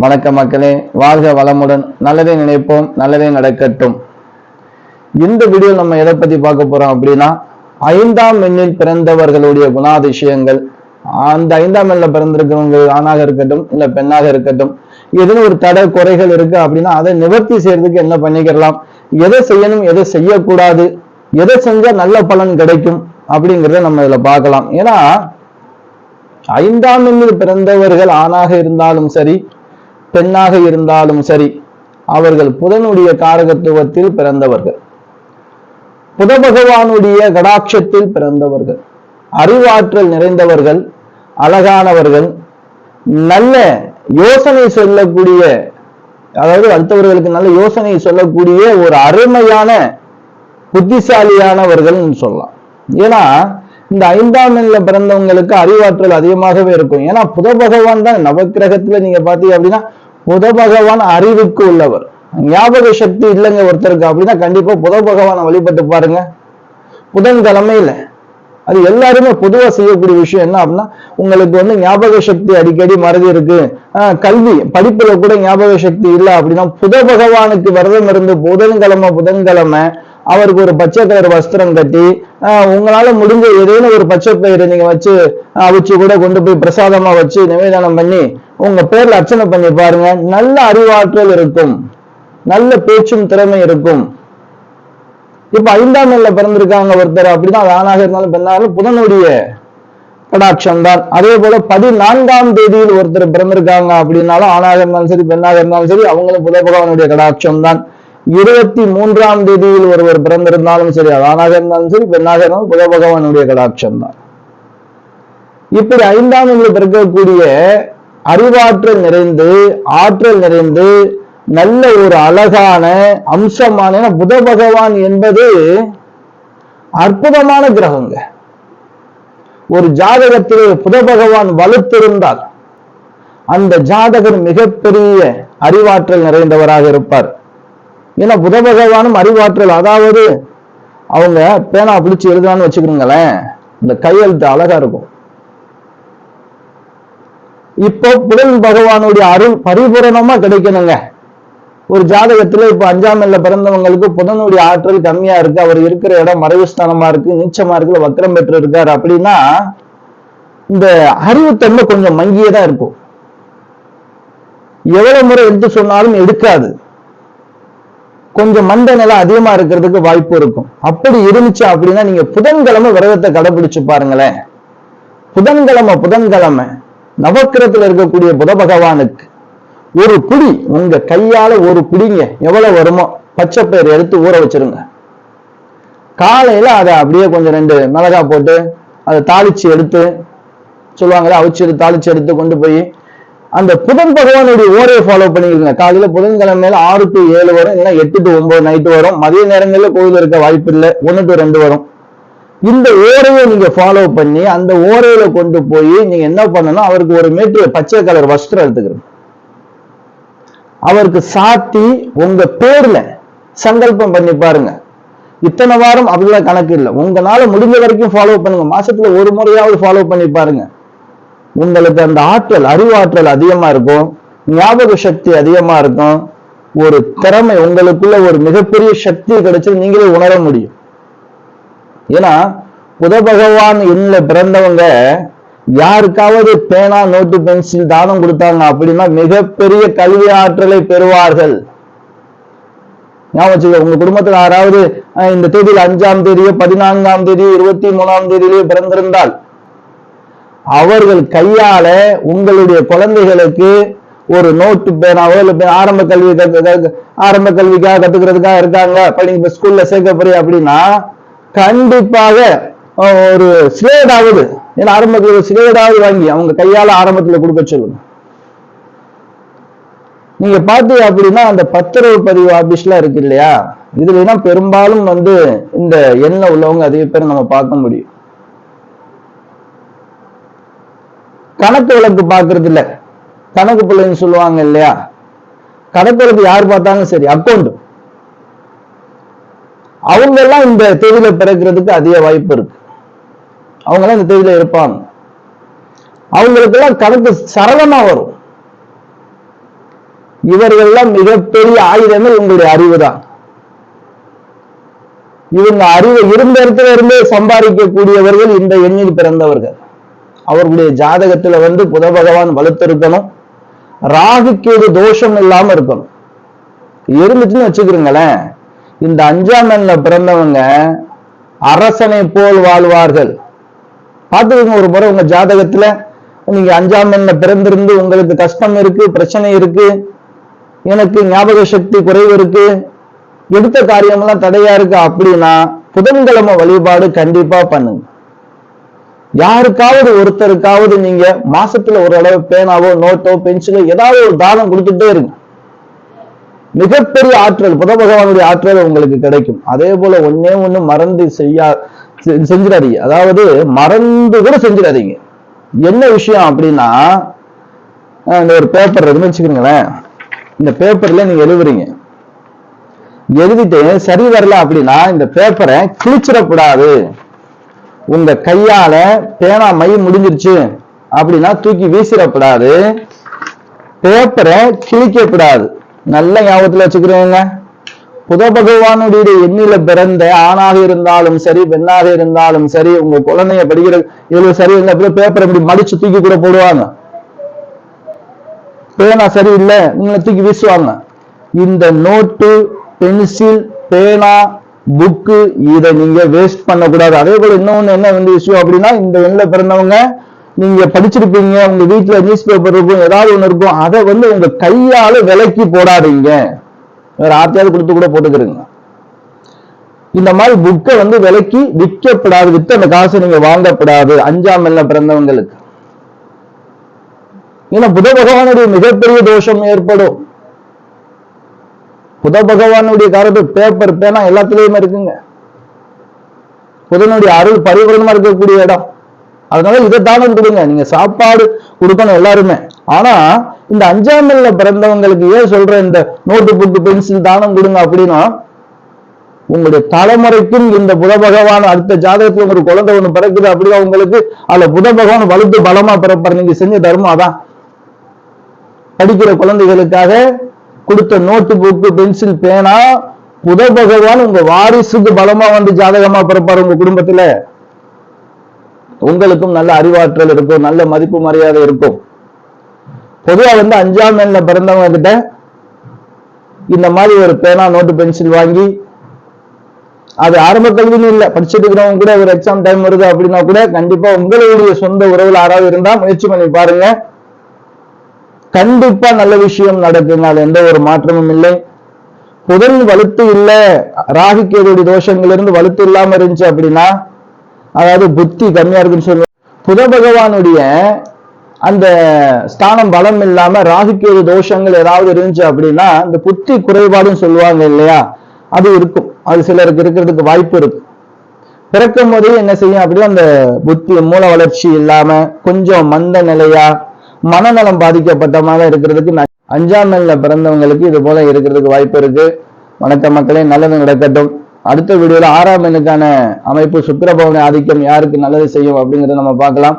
வணக்க மக்களே, வாழ்க வளமுடன். நல்லதே நினைப்போம், நல்லதே நடக்கட்டும். இந்த வீடியோ நம்ம எதை பத்தி பார்க்க போறோம் அப்படின்னா, 5ஆம் எண்ணில் பிறந்தவர்களுடைய குணாதிசயங்கள். அந்த 5ஆம் எண்ணில் பிறந்திருக்கிறவங்க ஆணாக இருக்கட்டும் இல்ல பெண்ணாக இருக்கட்டும், எதுன்னு ஒரு தடை குறைகள் இருக்கு அப்படின்னா அதை நிவர்த்தி செய்யறதுக்கு என்ன பண்ணிக்கலாம், எதை செய்யணும் எதை செய்யக்கூடாது, எதை செஞ்சா நல்ல பலன் கிடைக்கும் அப்படிங்கிறத நம்ம இதுல பார்க்கலாம். ஏன்னா 5ஆம் எண்ணில் பிறந்தவர்கள் ஆணாக இருந்தாலும் சரி பெண்ணாக இருந்தாலும் சரி, அவர்கள் புதனுடைய காரகத்துவத்தில் பிறந்தவர்கள், புத பகவானுடைய கடாட்சத்தில் பிறந்தவர்கள், அறிவாற்றல் நிறைந்தவர்கள், அழகானவர்கள், நல்ல யோசனை சொல்லக்கூடிய, அதாவது அடுத்தவர்களுக்கு நல்ல யோசனை சொல்லக்கூடிய ஒரு அருமையான புத்திசாலியானவர்கள் சொல்லலாம். ஏன்னா இந்த 5ஆம் எண்ணில் பிறந்தவங்களுக்கு அறிவாற்றல் அதிகமாகவே இருக்கும். ஏன்னா புத பகவான் தான் நவக்கிரகத்துல நீங்க பாத்தீங்க அப்படின்னா புத பகவான் அறிவுக்கு உள்ளவர். ஞாபக சக்தி இல்லைங்க ஒருத்தருக்கு அப்படின்னா கண்டிப்பா புத பகவானை வழிபட்டு பாருங்க. புதன்கிழமையில அது எல்லாருமே பொதுவா செய்யக்கூடிய விஷயம் என்ன அப்படின்னா, உங்களுக்கு ஞாபக சக்தி அடிக்கடி மறதி இருக்கு, கல்வி படிப்புல கூட ஞாபக சக்தி இல்லை அப்படின்னா புத பகவானுக்கு விரதம் இருந்து புதன்கிழமை அவருக்கு ஒரு பச்சை கலர் வஸ்திரம் கட்டி, உங்களால முடிஞ்ச ஏதேனும் ஒரு பச்சை பயிரை நீங்க வச்சு அவிச்சு கூட கொண்டு போய் பிரசாதமா வச்சு நிவேதனம் பண்ணி உங்க பேர்ல அர்ச்சனை பண்ணி பாருங்க. நல்ல அறிவாற்றல் இருக்கும், நல்ல பேச்சும் திறமை இருக்கும். இப்ப 5ஆம் எண்ணில் பிறந்திருக்காங்க ஒருத்தர் அப்படின்னா, அது ஆணாக இருந்தாலும் பெண்ணாலும் புதனுடைய கடாட்சம் தான். அதே போல 14ஆம் தேதியில் ஒருத்தர் பிறந்திருக்காங்க அப்படின்னாலும் ஆணாக இருந்தாலும் சரி பெண்ணாக இருந்தாலும் சரி, அவங்களும் புத பகவானுடைய கடாட்சம் தான். 23ஆம் தேதியில் ஒருவர் பிறந்திருந்தாலும் சரி, அது ஆணாக இருந்தாலும் சரி பெண்ணாக இருந்தாலும் புத பகவானுடைய கடாட்சம் தான். இப்படி 5ஆம் எண்ணில் பிறக்கக்கூடிய அறிவாற்றல் நிறைந்து ஆற்றல் நிறைந்து நல்ல ஒரு அழகான அம்சமான, புத பகவான் என்பது அற்புதமான கிரகங்க. ஒரு ஜாதகத்தில் புத பகவான் வலுத்திருந்தால் அந்த ஜாதகர் மிகப்பெரிய அறிவாற்றல் நிறைந்தவராக இருப்பார். ஏன்னா புத பகவானும் அறிவாற்றல், அதாவது அவங்க பேனா பிடிச்சு எழுதுறான்னு வச்சுக்கிறீங்களேன், இந்த கையெழுத்து அழகா இருக்கும். இப்போ புதன் பகவானுடைய அருள் பரிபூரணமா கிடைக்கணுங்க. ஒரு ஜாதகத்துல இப்ப 5ஆம் எண்ணில் பிறந்தவங்களுக்கு புதனுடைய ஆற்றல் கம்மியா இருக்கு, அவர் இருக்கிற இடம் மறைவுஸ்தானமா இருக்கு, நீச்சமா இருக்கு, வக்ரம் பெற்று இருக்காரு அப்படின்னா இந்த அறிவுத்தன்மை கொஞ்சம் மங்கியதா இருக்கும். எவ்வளவு முறை எடுத்து சொன்னாலும் எடுக்காது, கொஞ்சம் மந்த நிலை அதிகமா இருக்கிறதுக்கு வாய்ப்பு இருக்கும். அப்படி இருந்துச்சு அப்படின்னா நீங்க புதன்கிழமை விரதத்தை கடைபிடிச்சு பாருங்களேன். புதன்கிழமை நவக்கிரத்துல இருக்கக்கூடிய புத பகவானுக்கு ஒரு பிடி, உங்க கையால ஒரு பிடிங்க, எவ்வளவு வருமோ பச்சை பயிர் எடுத்து ஊற வச்சிருங்க. காலையில அதை அப்படியே கொஞ்சம் 2 மிளகா போட்டு அதை தாளிச்சு எடுத்து, சொல்லுவாங்களே அவிச்சு தாளிச்சு எடுத்து கொண்டு போய் அந்த புதன் பகவானுடைய ஓரையை ஃபாலோ பண்ணிக்கோங்க. காலையில புதன்கிழமையில 6 to 7 வரும், இல்லைன்னா 8 to 9 நைட்டு வரும். மதிய நேரங்களில் கோயில் இருக்க வாய்ப்பு இல்லை, 1 to 2 வரும். இந்த ஓரையை நீங்க ஃபாலோ பண்ணி அந்த ஓரையில கொண்டு போய் நீங்க என்ன பண்ணணும், அவருக்கு ஒரு மேட்டு பச்சை கலர் வஸ்திரம் எடுத்துக்கணும், அவருக்கு சாத்தி உங்க பேர்ல சங்கல்பம் பண்ணி பாருங்க. இத்தனை வாரம் அப்படிலாம் கணக்கு இல்லை, உங்களால முடிஞ்ச வரைக்கும் ஃபாலோ பண்ணுங்க. மாசத்துல ஒரு முறையாவது ஃபாலோ பண்ணி பாருங்க. உங்களுக்கு அந்த ஆற்றல் அறிவாற்றல் அதிகமா இருக்கும், ஞாபக சக்தி அதிகமா இருக்கும், ஒரு திறமை உங்களுக்குள்ள ஒரு மிகப்பெரிய சக்தி கிடைச்சு நீங்களே உணர முடியும். ஏன்னா புத பகவான் எண்ணில் பிறந்தவங்க யாருக்காவது பேனா நோட்டு பென்சில் தானம் கொடுத்தாங்க அப்படின்னா மிகப்பெரிய கல்வி ஆற்றலை பெறுவார்கள். ஞாபகம், உங்க குடும்பத்தில் யாராவது இந்த தேதியில் 5ஆம் தேதியோ 14ஆம் தேதியோ 23ஆம் தேதியிலேயோ பிறந்திருந்தால் அவர்கள் கையால உங்களுடைய குழந்தைகளுக்கு ஒரு நோட்டு பேனாவோ இல்ல ஆரம்ப கல்விக்காக கத்துக்கிறதுக்காக இருக்காங்க, பள்ளி ஸ்கூல்ல சேர்க்க போறீங்க அப்படின்னா கண்டிப்பாக ஒரு ஸ்லேடாவது, ஏன்னா ஆரம்ப ஸ்லேடாவது வாங்கி அவங்க கையால ஆரம்பத்துல கொடுக்க சொல்லுங்க. நீங்க பாத்தீங்க அப்படின்னா அந்த பத்திரவு பதிவு ஆபீஸ்ல இருக்கு இல்லையா, இதுல பெரும்பாலும் இந்த எண்ணெய் உள்ளவங்க அதிக பேர் நம்ம பார்க்க முடியும். கணக்கு வழக்கு பாக்குறது இல்ல, கணக்கு பிள்ளைன்னு சொல்லுவாங்க இல்லையா, கணக்கு வழக்கு யார் பார்த்தாலும் சரி, அக்கௌண்ட், அவங்க எல்லாம் இந்த தேதியில பிறக்கிறதுக்கு அதிக வாய்ப்பு இருக்கு. அவங்க எல்லாம் இந்த தேதியில இருப்பாங்க. அவங்களுக்கு எல்லாம் கணக்கு சரளமா வரும். இவர்கள்லாம் மிகப்பெரிய ஆயுதங்கள் உங்களுடைய அறிவு தான். இவங்க அறிவு இருந்த இடத்துல இருந்து சம்பாதிக்கக்கூடியவர்கள் இந்த எண்ணில் பிறந்தவர்கள். அவர்களுடைய ஜாதகத்துல புத பகவான் வலுத்திருக்கணும், ராகு கேது தோஷம் இல்லாம இருக்கணும். இருந்துச்சுன்னு வச்சுக்கிறீங்களேன், இந்த 5ஆம் எண்ல பிறந்தவங்க அரசனை போல் வாழ்வார்கள். பார்த்துக்கோங்க ஒரு முறை உங்க ஜாதகத்துல நீங்க 5ஆம் எண்ல பிறந்திருந்து உங்களுக்கு கஷ்டம் இருக்கு, பிரச்சனை இருக்கு, எனக்கு ஞாபக சக்தி குறைவு இருக்கு, எடுத்த காரியமெல்லாம் தடையா இருக்கு அப்படின்னா புதன்கிழமை வழிபாடு கண்டிப்பா பண்ணுங்க. யாருக்காவது ஒருத்தருக்காவது நீங்க மாசத்துல ஒரு அளவு பேனாவோ நோட்டோ பென்சிலோ ஏதாவது ஒரு தானம் கொடுத்துட்டே இருங்க. மிகப்பெரிய ஆற்றல், புத பகவானுடைய ஆற்றல் உங்களுக்கு கிடைக்கும். அதே போல ஒன்னே ஒண்ணு மறந்து செஞ்சிடாதீங்க. அதாவது மறந்து கூட செஞ்சிடாதீங்க. என்ன விஷயம் அப்படின்னா, இந்த ஒரு பேப்பர் இருக்குன்னு வச்சுக்கிறீங்களேன், இந்த பேப்பர்ல நீங்க எழுதுறீங்க, எழுதிட்டு சரி வரல அப்படின்னா இந்த பேப்பரை கிழிச்சிடக்கூடாது. உங்க கையால பேனா மை முடிஞ்சிருச்சு அப்படின்னா தூக்கி வீசிடக்கூடாது, பேப்பரை கிழிக்கக்கூடாது. நல்ல ஞாபகத்துல வச்சுக்கிறீங்க. புத பகவானுடைய எண்ணில பிறந்த ஆணாக இருந்தாலும் சரி பெண்ணாக இருந்தாலும் சரி, உங்க குழந்தைய படிக்கிற இதுல சரி இல்லை, பேப்பரை இப்படி மடிச்சு தூக்கி கூட போடுவாங்க. பேனா சரியில்லை நீங்க தூக்கி வீசுவாங்க. இந்த நோட்டு, பென்சில், பேனா, புக்கு இதை நீங்க வேஸ்ட் பண்ணக்கூடாது. அதே போல இன்னொன்னு என்ன விஷயம் அப்படின்னா, இந்த எண்ணில பிறந்தவங்க நீங்க படிச்சிருப்பீங்க, உங்க வீட்டுல நியூஸ் பேப்பர் இருக்கும், ஏதாவது ஒண்ணு இருக்கும், அதை உங்க கையால விலைக்கு போடாதீங்க, வேற ஆர்த்தியாவது கொடுத்து கூட போட்டுக்கிறீங்க. இந்த மாதிரி புக்கை விலைக்கு விற்கப்படாது, வித்து அந்த காசை நீங்க வாங்கப்படாது 5ஆம் எண்ல பிறந்தவங்களுக்கு. ஏன்னா புத பகவானுடைய மிகப்பெரிய தோஷம் ஏற்படும். புத பகவானுடைய காரத்து பேப்பர் பேனா எல்லாத்துலயுமே இருக்குங்க. புதனுடைய அருள் பரிபூரணமா இருக்கக்கூடிய இடம். அதனால இதை தானம் கொடுங்க. நீங்க சாப்பாடு கொடுக்கணும் எல்லாருமே. ஆனா இந்த 5ஆம் எண்ல பிறந்தவங்களுக்கு ஏன் சொல்ற இந்த நோட்டு புக்கு பென்சில் தானம் கொடுங்க அப்படின்னா, உங்களுடைய தலைமுறைக்கும் இந்த புத பகவான் அடுத்த ஜாதகத்துல ஒரு குழந்தை ஒண்ணு பிறக்குது அப்படின்னா உங்களுக்கு அதுல புத பகவான் வலுத்து பலமா பிறப்பாரு. நீங்க செஞ்ச தர்மம் அதான். படிக்கிற குழந்தைகளுக்காக கொடுத்த நோட்டு புக்கு பென்சில் பேனா புத பகவான் உங்க வாரிசுக்கு பலமா ஜாதகமா பிறப்பாரு. உங்க குடும்பத்துல உங்களுக்கும் நல்ல அறிவாற்றல் இருக்கும், நல்ல மதிப்பு மரியாதை இருக்கும். பொதுவா 5ஆம் எண்ல பிறந்தவங்க கிட்ட இந்த மாதிரி ஒரு பேனா நோட்டு பென்சில் வாங்கி, அது ஆரம்ப கல்வின்னு இல்லை, படிச்சுட்டு இருக்கிறவங்க கூட ஒரு எக்ஸாம் டைம் வருது அப்படின்னா கூட கண்டிப்பா உங்களுடைய சொந்த உறவுல யாராவது இருந்தா முயற்சி பண்ணி பாருங்க. கண்டிப்பா நல்ல விஷயம் நடக்குங்க. அது எந்த ஒரு மாற்றமும் இல்லை. புதன் வலுத்து இல்லை, ராகு கேதுடைய தோஷங்கள் இருந்து வலுத்து இல்லாம இருந்துச்சு அப்படின்னா, அதாவது புத்தி கம்மியா இருக்குன்னு சொல்லுவாங்க. புத பகவானுடைய அந்த ஸ்தானம் பலம் இல்லாம ராகு கேது தோஷங்கள் ஏதாவது இருந்துச்சு அப்படின்னா இந்த புத்தி குறைபாடுன்னு சொல்லுவாங்க இல்லையா, அது இருக்கும். அது சிலருக்கு இருக்கிறதுக்கு வாய்ப்பு இருக்கு. பிறக்கும் போதே என்ன செய்யும் அப்படின்னா, அந்த புத்தி மூல வளர்ச்சி இல்லாம கொஞ்சம் மந்த நிலையா மனநலம் பாதிக்கப்பட்ட மாதிரி இருக்கிறதுக்கு 5ஆம் எண்ல பிறந்தவங்களுக்கு இது போல இருக்கிறதுக்கு வாய்ப்பு இருக்கு. வணக்க மக்களே, நல்லது நடக்கட்டும். அடுத்த வீடியோல 6ஆம் எண்ணுக்கான அமைப்பு சுக்கிர பவனை ஆதிக்கம் யாருக்கு நல்லது செய்யும் அப்படிங்கறத நம்ம பார்க்கலாம்.